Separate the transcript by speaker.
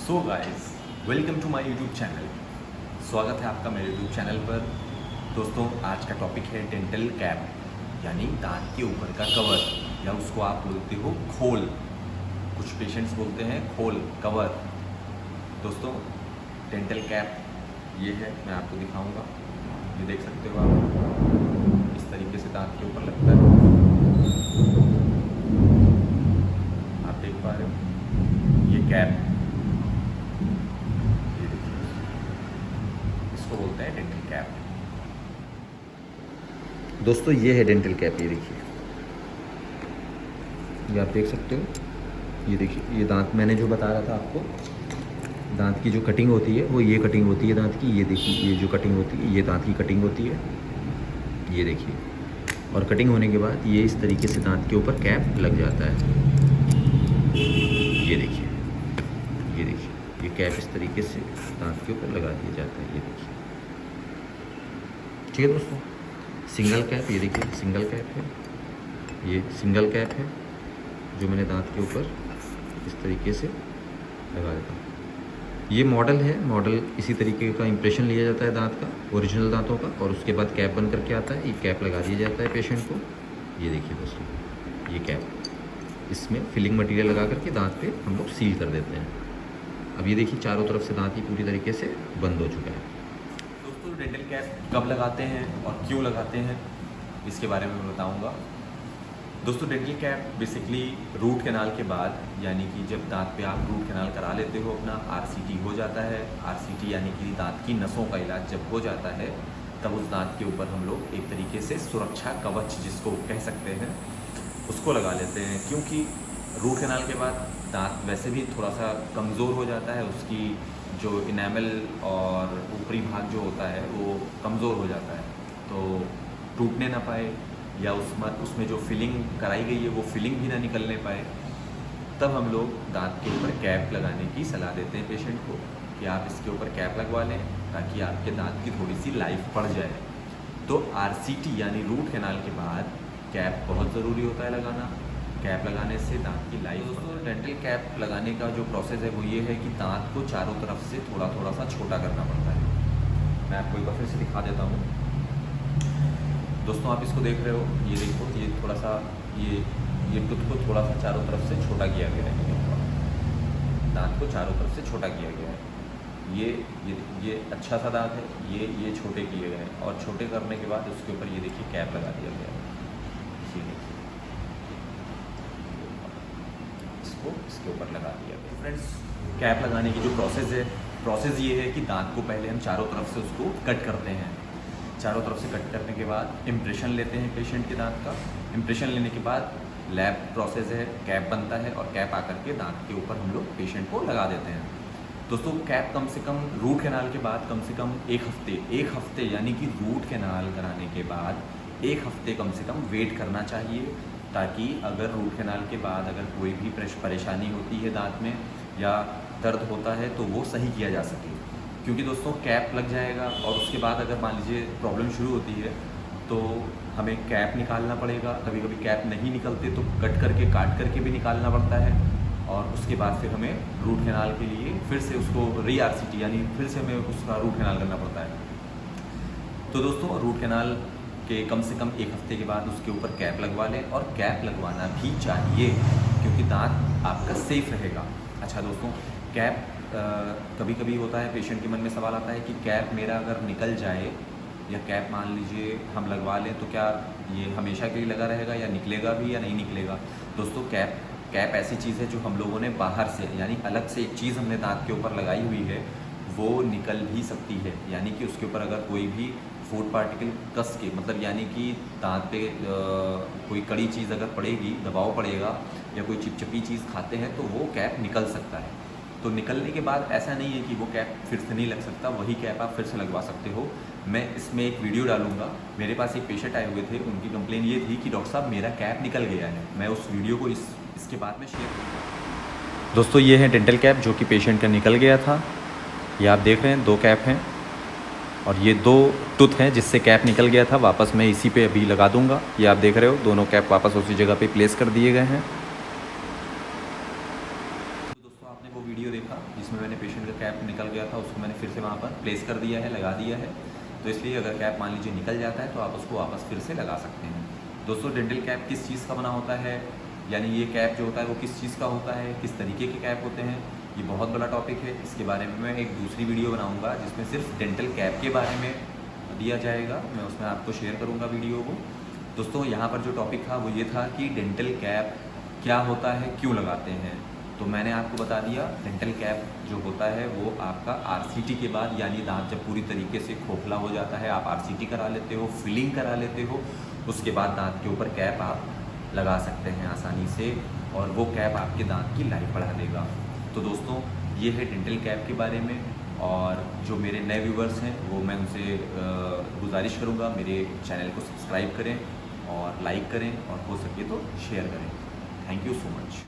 Speaker 1: So guys, welcome to my YouTube channel. स्वागत है आपका मेरे यूट्यूब चैनल पर। दोस्तों, आज का टॉपिक है डेंटल कैप, यानी दांत के ऊपर का कवर, या उसको आप बोलते हो खोल। कुछ पेशेंट्स बोलते हैं खोल, कवर। दोस्तों, डेंटल कैप ये है, मैं आपको दिखाऊंगा। ये देख सकते हो आप, इस तरीके से दांत के ऊपर लगता है। आप देख पा रहे हो, ये कैप, इसको बोलते हैं डेंटल कैप। दोस्तों, ये है डेंटल कैप। ये देखिए, ये आप देख सकते हो। ये देखिए, ये दांत मैंने जो बता रहा था आपको, दांत की जो कटिंग होती है वो ये कटिंग होती है दांत की। ये देखिए, ये जो कटिंग होती है ये दांत की कटिंग होती है। ये देखिए, और कटिंग होने के बाद ये इस तरीके से दांत के ऊपर कैप लग जाता है। ये देखिए, ये देखिए, ये कैप इस तरीके से दांत के ऊपर लगा दिया जाता है। ये देखिए, ठीक है दोस्तों। सिंगल कैप, ये देखिए सिंगल कैप है, ये सिंगल कैप है जो मैंने दांत के ऊपर इस तरीके से लगा देता हूँ। ये मॉडल है, मॉडल इसी तरीके का इंप्रेशन लिया जाता है दांत का, ओरिजिनल दांतों का, और उसके बाद कैप बन करके आता है। ये कैप लगा दिया जाता है पेशेंट को। ये देखिए दोस्तों, ये कैप, इसमें फिलिंग मटेरियल लगा करके दांत पे हम लोग सील कर देते हैं। अब ये देखिए, चारों तरफ से दांत ही पूरी तरीके से बंद हो चुका है। दोस्तों, डेंटल कैप कब लगाते हैं और क्यों लगाते हैं, इसके बारे में मैं बताऊंगा। दोस्तों, dental cap basically root canal के बाद, यानी कि जब दांत पे आप रूट कैनाल करा लेते हो अपना, आरसीटी हो जाता है। आरसीटी यानी कि दांत की नसों का इलाज जब हो जाता है, तब उस दांत के ऊपर हम लोग एक तरीके से सुरक्षा कवच, जिसको कह सकते हैं, उसको लगा लेते हैं। क्योंकि रूट कैनाल के बाद दांत वैसे भी थोड़ा सा कमज़ोर हो जाता है, उसकी जो इनेमल और ऊपरी भाग जो होता है वो कमज़ोर हो जाता है, तो टूटने ना पाए, या उसमें जो फिलिंग कराई गई है वो फिलिंग भी ना निकलने पाए, तब हम लोग दांत के ऊपर कैप लगाने की सलाह देते हैं पेशेंट को कि आप इसके ऊपर कैप लगवा लें, ताकि आपके दांत की थोड़ी सी लाइफ बढ़ जाए। तो आरसीटी यानी रूट कैनाल के बाद कैप बहुत ज़रूरी होता है लगाना। कैप लगाने से दांत की लाइफ। दोस्तों, डेंटल कैप लगाने का जो प्रोसेस है वो ये है कि दांत को चारों तरफ से थोड़ा थोड़ा सा छोटा करना पड़ता है। मैं आपको एक बार फिर से दिखा देता हूँ। दोस्तों, आप इसको देख रहे हो, ये देखो, ये थोड़ा सा ये टूथ को थोड़ा सा चारों तरफ से छोटा किया गया है। दांत को चारों तरफ से छोटा किया गया है। ये अच्छा सा दांत है, ये छोटे किए गए हैं, और छोटे करने के बाद उसके ऊपर ये देखिए कैप लगा दिया गया है। ये देखिए, इसको इसके ऊपर लगा दिया गया। फ्रेंड्स, कैप लगाने की जो प्रोसेस ये है कि दांत को पहले हम चारों तरफ से उसको कट करते हैं। चारों तरफ से कट करने के बाद इम्प्रेशन लेते हैं पेशेंट के दांत का। इम्प्रेशन लेने के बाद लैब प्रोसेस है, कैप बनता है, और कैप आकर के दांत के ऊपर हम लोग पेशेंट को लगा देते हैं। दोस्तों, कैप कम से कम रूट कैनाल के बाद कम से कम एक हफ्ते यानी कि रूट कैनाल कराने के बाद एक हफ्ते कम से कम वेट करना चाहिए, ताकि अगर रूट कैनाल के बाद अगर कोई भी परेशानी होती है दांत में या दर्द होता है तो वो सही किया जा सके। क्योंकि दोस्तों, कैप लग जाएगा और उसके बाद अगर मान लीजिए प्रॉब्लम शुरू होती है तो हमें कैप निकालना पड़ेगा। कभी कभी कैप नहीं निकलते तो काट करके भी निकालना पड़ता है, और उसके बाद फिर हमें रूट कैनाल के लिए फिर से उसको री-आरसीटी यानी फिर से हमें उसका रूट कैनाल करना पड़ता है। तो दोस्तों, रूट कैनाल के कम से कम एक हफ्ते के बाद उसके ऊपर कैप लगवा लें, और कैप लगवाना भी चाहिए क्योंकि दांत आपका सेफ रहेगा। अच्छा दोस्तों, कैप कभी कभी होता है, पेशेंट के मन में सवाल आता है कि कैप मेरा अगर निकल जाए, या कैप मान लीजिए हम लगवा लें तो क्या ये हमेशा के लिए लगा रहेगा, या निकलेगा भी या नहीं निकलेगा। दोस्तों, कैप ऐसी चीज़ है जो हम लोगों ने बाहर से, यानी अलग से एक चीज़ हमने दांत के ऊपर लगाई हुई है, वो निकल भी सकती है। यानी कि उसके ऊपर अगर कोई भी फूड पार्टिकल कस के, मतलब यानी कि दांत पे कोई कड़ी चीज़ अगर पड़ेगी, दबाव पड़ेगा, या कोई चिपचिपी चीज़ खाते हैं, तो वो कैप निकल सकता है। तो निकलने के बाद ऐसा नहीं है कि वो कैप फिर से नहीं लग सकता, वही कैप आप फिर से लगवा सकते हो। मैं इसमें एक वीडियो डालूंगा। मेरे पास एक पेशेंट आए हुए थे, उनकी कंप्लेन ये थी कि डॉक्टर साहब मेरा कैप निकल गया है। मैं उस वीडियो को इसके बाद में शेयर करूँगा। दोस्तों, ये है डेंटल कैप जो कि पेशेंट का निकल गया था। ये आप देख रहे हैं, 2 कैप हैं, और ये 2 टूथ हैं जिससे कैप निकल गया था। वापस मैं इसी पे अभी लगा दूंगा। ये आप देख रहे हो, दोनों कैप वापस उसी जगह पे प्लेस कर दिए गए हैं। तो दोस्तों, आपने वो वीडियो देखा जिसमें मैंने पेशेंट का कैप निकल गया था उसको मैंने फिर से वहाँ पर प्लेस कर दिया है, लगा दिया है। तो इसलिए अगर कैप मान लीजिए निकल जाता है तो आप उसको वापस फिर से लगा सकते हैं। दोस्तों, डेंटल कैप किस चीज़ का बना होता है, यानी ये कैप जो होता है वो किस चीज़ का होता है, किस तरीके के कैप होते हैं, ये बहुत बड़ा टॉपिक है। इसके बारे में मैं एक दूसरी वीडियो बनाऊंगा जिसमें सिर्फ डेंटल कैप के बारे में दिया जाएगा, मैं उसमें आपको शेयर करूंगा वीडियो को। दोस्तों, यहाँ पर जो टॉपिक था वो ये था कि डेंटल कैप क्या होता है, क्यों लगाते हैं। तो मैंने आपको बता दिया, डेंटल कैप जो होता है वो आपका आरसीटी के बाद, यानी दांत जब पूरी तरीके से खोखला हो जाता है, आप आरसीटी करा लेते हो, फिलिंग करा लेते हो, उसके बाद दांत के ऊपर कैप आप लगा सकते हैं आसानी से, और वो कैप आपके दांत की लाइफ बढ़ा देगा। तो दोस्तों, ये है डेंटल कैप के बारे में। और जो मेरे नए व्यूवर्स हैं वो मैं उनसे गुजारिश करूँगा, मेरे चैनल को सब्सक्राइब करें और लाइक करें और हो सके तो शेयर करें। Thank you so much.